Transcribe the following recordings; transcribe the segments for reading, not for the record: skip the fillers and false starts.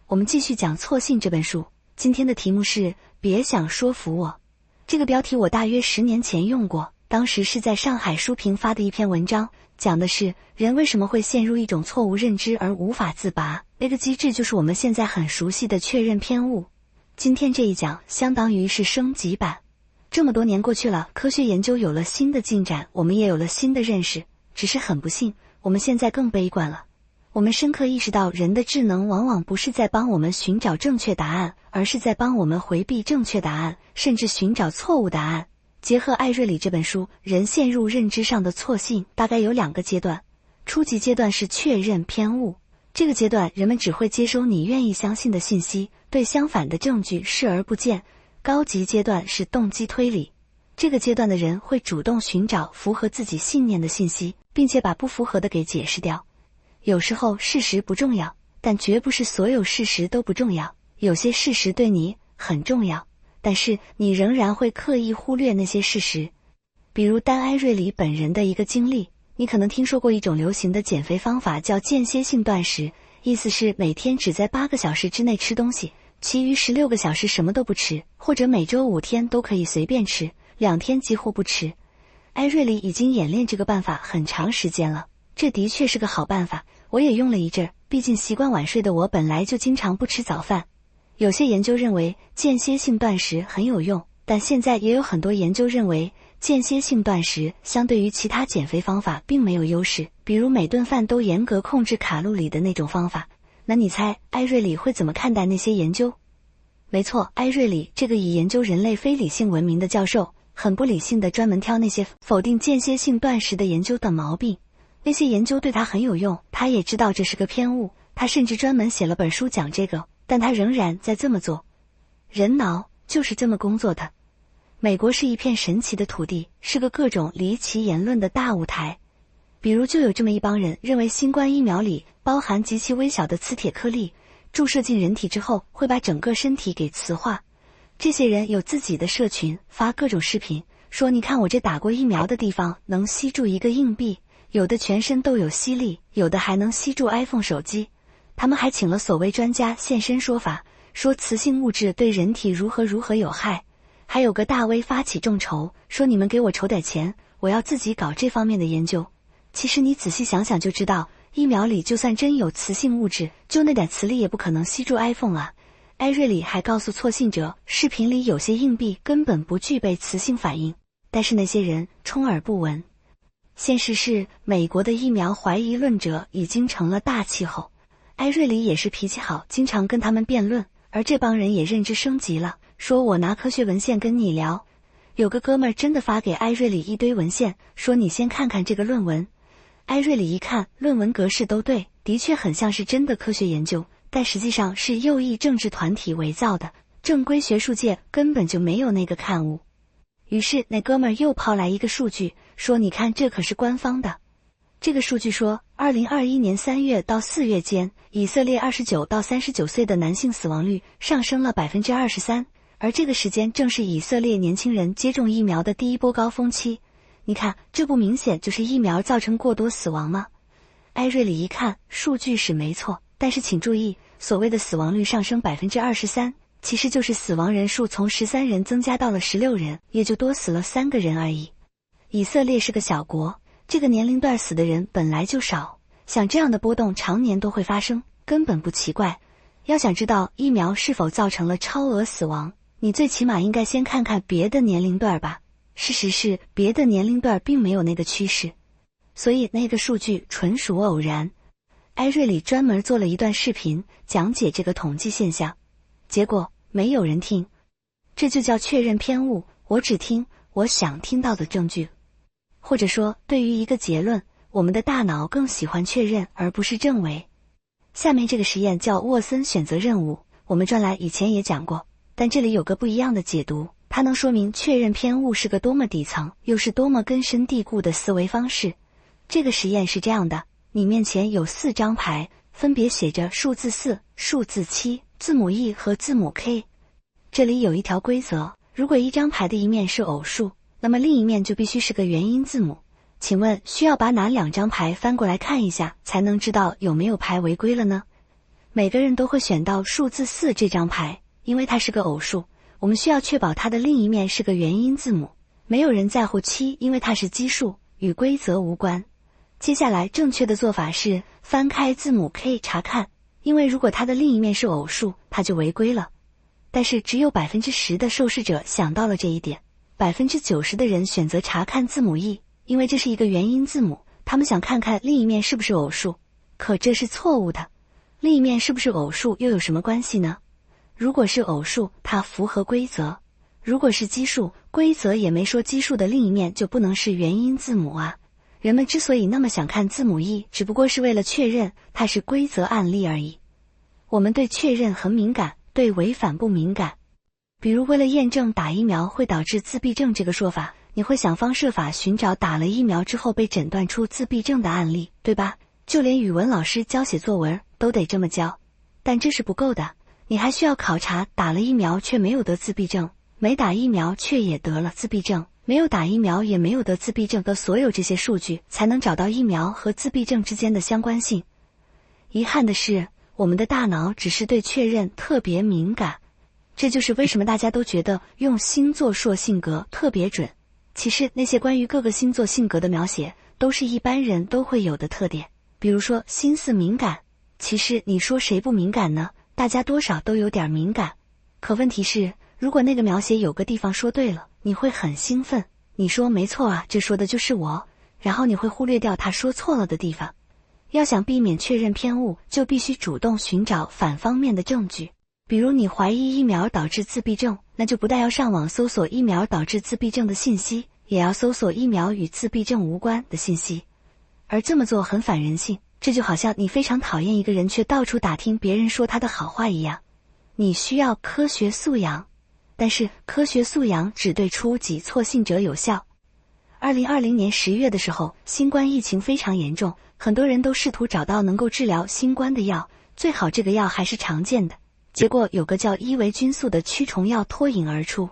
我们继续讲《错信》这本书。今天的题目是别想说服我。这个标题我大约10年前用过，当时是在上海书评发的一篇文章，讲的是人为什么会陷入一种错误认知而无法自拔。那个机制就是我们现在很熟悉的确认偏误。今天这一讲相当于是升级版。这么多年过去了，科学研究有了新的进展，我们也有了新的认识，只是很不幸，我们现在更悲观了。我们深刻意识到，人的智能往往不是在帮我们寻找正确答案，而是在帮我们回避正确答案，甚至寻找错误答案。结合艾瑞里这本书，人陷入认知上的错信大概有2个阶段。初级阶段是确认偏误，这个阶段人们只会接收你愿意相信的信息，对相反的证据视而不见。高级阶段是动机推理，这个阶段的人会主动寻找符合自己信念的信息，并且把不符合的给解释掉。有时候事实不重要，但绝不是所有事实都不重要。有些事实对你很重要，但是你仍然会刻意忽略那些事实。比如丹·埃瑞里本人的一个经历，你可能听说过一种流行的减肥方法叫间歇性断食，意思是每天只在8个小时之内吃东西，其余16个小时什么都不吃，或者每周5天都可以随便吃，2天几乎不吃。埃瑞里已经演练这个办法很长时间了，这的确是个好办法，我也用了一阵儿，毕竟习惯晚睡的我本来就经常不吃早饭。有些研究认为间歇性断食很有用，但现在也有很多研究认为间歇性断食相对于其他减肥方法并没有优势，比如每顿饭都严格控制卡路里的那种方法。那你猜埃瑞里会怎么看待那些研究？没错，埃瑞里这个以研究人类非理性闻名的教授，很不理性的专门挑那些否定间歇性断食的研究的毛病。那些研究对他很有用，他也知道这是个偏误，他甚至专门写了本书讲这个，但他仍然在这么做。人脑就是这么工作的。美国是一片神奇的土地，是个各种离奇言论的大舞台。比如就有这么一帮人认为新冠疫苗里包含极其微小的磁铁颗粒，注射进人体之后会把整个身体给磁化。这些人有自己的社群，发各种视频，说你看我这打过疫苗的地方能吸住一个硬币，有的全身都有吸力，有的还能吸住 iPhone 手机。他们还请了所谓专家现身说法，说雌性物质对人体如何有害。还有个大 V 发起众筹，说你们给我筹点钱，我要自己搞这方面的研究。其实你仔细想想就知道，疫苗里就算真有雌性物质，就那点磁力也不可能吸住 iPhone 啊。埃瑞里还告诉错信者，视频里有些硬币根本不具备磁性反应，但是那些人充耳不闻。现实是，美国的疫苗怀疑论者已经成了大气候。埃瑞里也是脾气好，经常跟他们辩论，而这帮人也认知升级了，说我拿科学文献跟你聊。有个哥们儿真的发给埃瑞里一堆文献，说你先看看这个论文。埃瑞里一看，论文格式都对，的确很像是真的科学研究，但实际上是右翼政治团体伪造的，正规学术界根本就没有那个刊物。于是那哥们儿又抛来一个数据，说你看这可是官方的。这个数据说2021年3月到4月间，以色列29到39岁的男性死亡率上升了 23%， 而这个时间正是以色列年轻人接种疫苗的第一波高峰期。你看，这不明显就是疫苗造成过多死亡吗？埃瑞里一看，数据是没错，但是请注意，所谓的死亡率上升 23%， 其实就是死亡人数从13人增加到了16人，也就多死了3个人而已。以色列是个小国，这个年龄段死的人本来就少，像这样的波动常年都会发生，根本不奇怪。要想知道疫苗是否造成了超额死亡，你最起码应该先看看别的年龄段吧。事实是，别的年龄段并没有那个趋势，所以那个数据纯属偶然。埃瑞里专门做了一段视频讲解这个统计现象，结果没有人听。这就叫确认偏误，我只听我想听到的证据。或者说，对于一个结论，我们的大脑更喜欢确认而不是证伪。下面这个实验叫沃森选择任务，我们专栏以前也讲过，但这里有个不一样的解读，它能说明确认偏误是个多么底层，又是多么根深蒂固的思维方式。这个实验是这样的，你面前有4张牌，分别写着数字4、数字7、字母 E 和字母 K。这里有一条规则，如果一张牌的一面是偶数，那么另一面就必须是个元音字母。请问需要把哪2张牌翻过来看一下，才能知道有没有牌违规了呢？每个人都会选到数字4这张牌，因为它是个偶数，我们需要确保它的另一面是个元音字母。没有人在乎7，因为它是奇数，与规则无关。接下来正确的做法是翻开字母 K 查看，因为如果它的另一面是偶数，它就违规了。但是只有 10% 的受试者想到了这一点， 90% 的人选择查看字母 E， 因为这是一个元音字母，他们想看看另一面是不是偶数。可这是错误的，另一面是不是偶数又有什么关系呢？如果是偶数，它符合规则；如果是奇数，规则也没说奇数的另一面就不能是元音字母啊。人们之所以那么想看字母 E， 只不过是为了确认它是规则案例而已。我们对确认很敏感，对违反不敏感。比如为了验证打疫苗会导致自闭症这个说法，你会想方设法寻找打了疫苗之后被诊断出自闭症的案例，对吧？就连语文老师教写作文都得这么教。但这是不够的，你还需要考察打了疫苗却没有得自闭症，没打疫苗却也得了自闭症，没有打疫苗也没有得自闭症的所有这些数据，才能找到疫苗和自闭症之间的相关性。遗憾的是，我们的大脑只是对确认特别敏感，这就是为什么大家都觉得用星座说性格特别准。其实那些关于各个星座性格的描写，都是一般人都会有的特点。比如说心思敏感，其实你说谁不敏感呢？大家多少都有点敏感。可问题是，如果那个描写有个地方说对了，你会很兴奋，你说没错啊，这说的就是我，然后你会忽略掉他说错了的地方。要想避免确认偏误，就必须主动寻找反方面的证据。比如你怀疑疫苗导致自闭症，那就不但要上网搜索疫苗导致自闭症的信息，也要搜索疫苗与自闭症无关的信息。而这么做很反人性，这就好像你非常讨厌一个人却到处打听别人说他的好话一样。你需要科学素养，但是科学素养只对初级错信者有效。2020年10月的时候，新冠疫情非常严重，很多人都试图找到能够治疗新冠的药，最好这个药还是常见的。结果有个叫伊维菌素的驱虫药脱颖而出。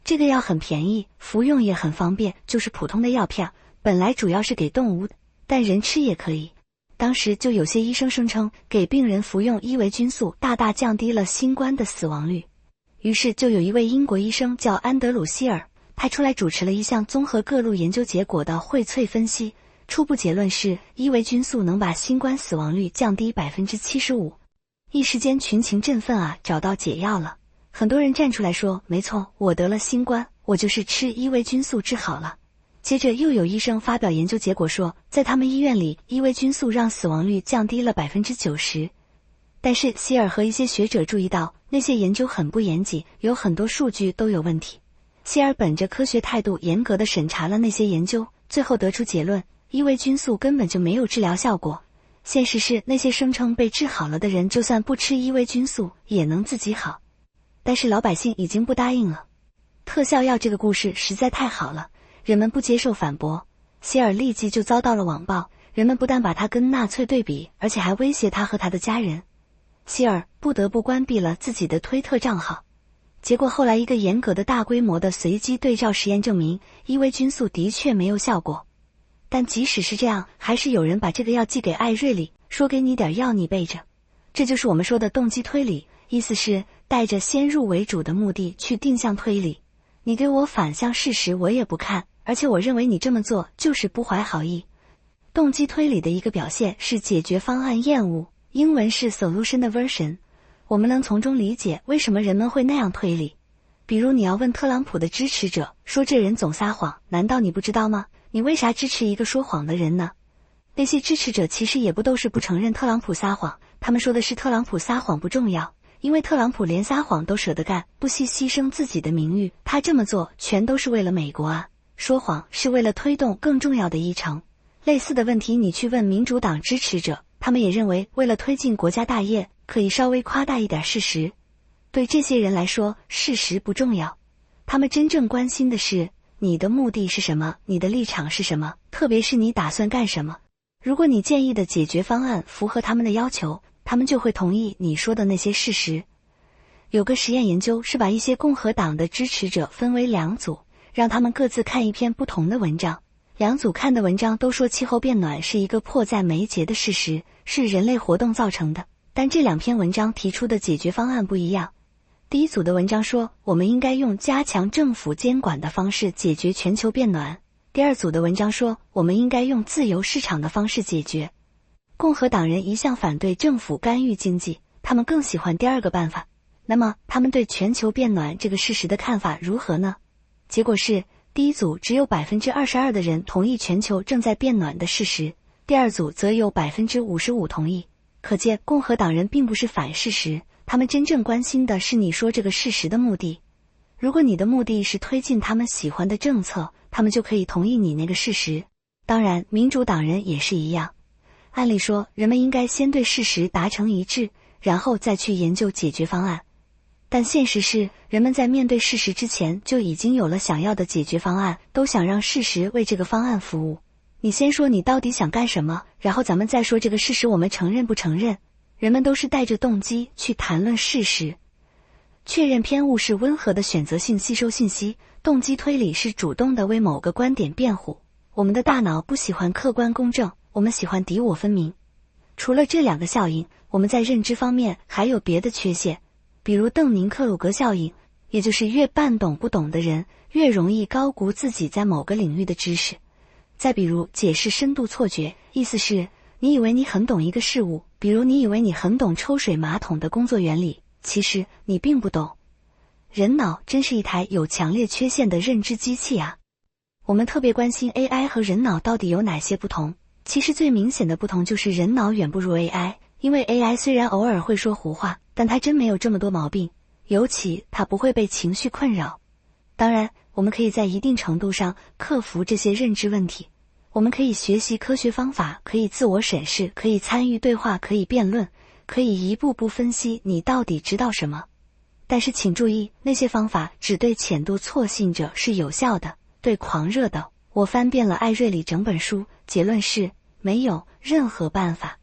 这个药很便宜，服用也很方便，就是普通的药片，本来主要是给动物的，但人吃也可以。当时就有些医生声称给病人服用伊维菌素大大降低了新冠的死亡率。于是就有一位英国医生叫安德鲁希尔，他出来主持了一项综合各路研究结果的荟萃分析，初步结论是伊维菌素能把新冠死亡率降低 75%。一时间群情振奋啊，找到解药了。很多人站出来说，没错，我得了新冠，我就是吃伊维菌素治好了。接着又有医生发表研究结果说，在他们医院里，伊维菌素让死亡率降低了 90%。但是希尔和一些学者注意到，那些研究很不严谨，有很多数据都有问题。希尔本着科学态度严格地审查了那些研究，最后得出结论，伊维菌素根本就没有治疗效果。现实是，那些声称被治好了的人，就算不吃伊维菌素也能自己好。但是老百姓已经不答应了。特效药这个故事实在太好了，人们不接受反驳，希尔立即就遭到了网暴，人们不但把他跟纳粹对比，而且还威胁他和他的家人。希尔不得不关闭了自己的推特账号。结果后来一个严格的大规模的随机对照实验证明，伊维菌素的确没有效果。但即使是这样，还是有人把这个药寄给艾瑞里，说给你点药你备着。这就是我们说的动机推理，意思是带着先入为主的目的去定向推理。你给我反向事实我也不看，而且我认为你这么做就是不怀好意。动机推理的一个表现是解决方案厌恶，英文是 solution aversion。我们能从中理解为什么人们会那样推理。比如你要问特朗普的支持者，说这人总撒谎，难道你不知道吗？你为啥支持一个说谎的人呢？那些支持者其实也不都是不承认特朗普撒谎，他们说的是特朗普撒谎不重要，因为特朗普连撒谎都舍得干，不惜牺牲自己的名誉，他这么做全都是为了美国啊，说谎是为了推动更重要的议程。类似的问题你去问民主党支持者，他们也认为为了推进国家大业，可以稍微夸大一点事实。对这些人来说，事实不重要，他们真正关心的是你的目的是什么，你的立场是什么，特别是你打算干什么。如果你建议的解决方案符合他们的要求，他们就会同意你说的那些事实。有个实验研究是把一些共和党的支持者分为两组，让他们各自看一篇不同的文章。两组看的文章都说气候变暖是一个迫在眉睫的事实，是人类活动造成的。但这2篇文章提出的解决方案不一样。第一组的文章说，我们应该用加强政府监管的方式解决全球变暖。第二组的文章说，我们应该用自由市场的方式解决。共和党人一向反对政府干预经济，他们更喜欢第二个办法。那么，他们对全球变暖这个事实的看法如何呢？结果是，第一组只有 22% 的人同意全球正在变暖的事实，第二组则有 55% 同意。可见，共和党人并不是反事实，他们真正关心的是你说这个事实的目的。如果你的目的是推进他们喜欢的政策，他们就可以同意你那个事实。当然，民主党人也是一样。按理说，人们应该先对事实达成一致，然后再去研究解决方案。但现实是，人们在面对事实之前就已经有了想要的解决方案，都想让事实为这个方案服务。你先说你到底想干什么，然后咱们再说这个事实我们承认不承认。人们都是带着动机去谈论事实。确认偏误是温和的选择性吸收信息，动机推理是主动的为某个观点辩护。我们的大脑不喜欢客观公正，我们喜欢敌我分明。除了这2个效应，我们在认知方面还有别的缺陷，比如邓宁克鲁格效应，也就是越半懂不懂的人越容易高估自己在某个领域的知识。再比如解释深度错觉，意思是你以为你很懂一个事物，比如你以为你很懂抽水马桶的工作原理，其实你并不懂。人脑真是一台有强烈缺陷的认知机器啊！我们特别关心 AI 和人脑到底有哪些不同，其实最明显的不同就是人脑远不如 AI， 因为 AI 虽然偶尔会说胡话，但它真没有这么多毛病，尤其它不会被情绪困扰。当然，我们可以在一定程度上克服这些认知问题。我们可以学习科学方法，可以自我审视，可以参与对话，可以辩论，可以一步步分析你到底知道什么。但是请注意，那些方法只对浅度错信者是有效的，对狂热的，我翻遍了艾瑞里整本书，结论是没有任何办法。